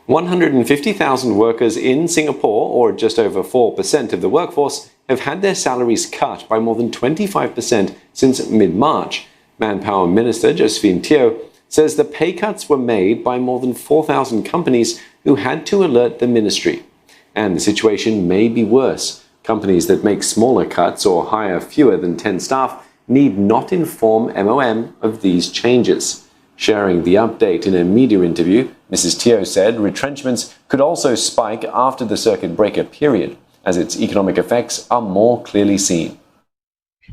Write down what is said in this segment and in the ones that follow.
150,000 workers in Singapore, or just over 4% of the workforce, have had their salaries cut by more than 25% since mid-March. Manpower Minister Josephine Teo says the pay cuts were made by more than 4,000 companies who had to alert the ministry. And the situation may be worse. Companies that make smaller cuts or hire fewer than 10 staff need not inform MOM of these changes. Sharing the update in a media interview, Mrs. Teo said retrenchments could also spike after the circuit breaker period, as its economic effects are more clearly seen.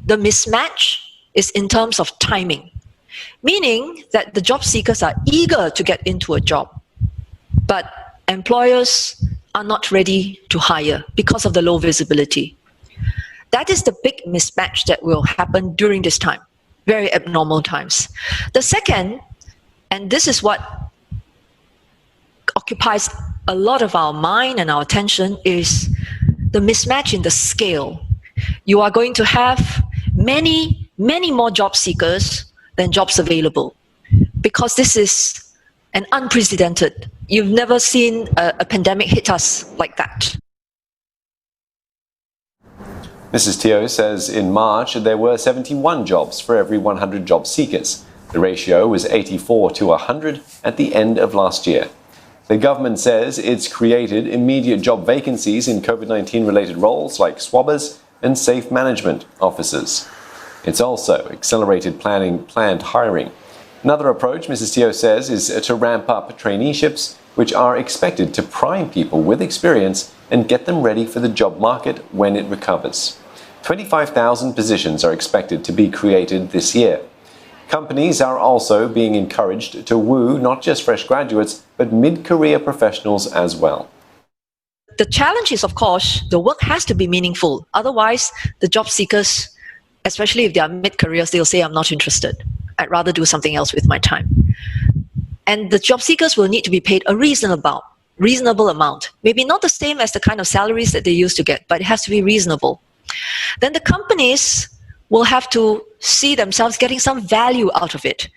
The mismatch is in terms of timing, meaning that the job seekers are eager to get into a job, but employers are not ready to hire because of the low visibility. That is the big mismatch that will happen during this time, very abnormal times. The second, and this is what occupies a lot of our mind and our attention, is the mismatch in the scale. You are going to have many more job seekers than jobs available, because this is an unprecedented. You've never seen a pandemic hit us like that. Mrs. Teo says in March there were 71 jobs for every 100 job seekers. The ratio was 84 to 100 at the end of last year. The government says it's created immediate job vacancies in COVID-19 related roles like swabbers and safe management officers. It's also accelerated planned hiring. Another approach, Mrs. Teo says, is to ramp up traineeships, which are expected to prime people with experience and get them ready for the job market when it recovers. 25,000 positions are expected to be created this year. Companies are also being encouraged to woo not just fresh graduates, but mid-career professionals as well. The challenge is, of course, the work has to be meaningful. Otherwise, the job seekers, especially if they are mid-careers, they'll say, I'm not interested. I'd rather do something else with my time. And the job seekers will need to be paid a reasonable amount. Maybe not the same as the kind of salaries that they used to get, but it has to be reasonable. Then the companies will have to see themselves getting some value out of it.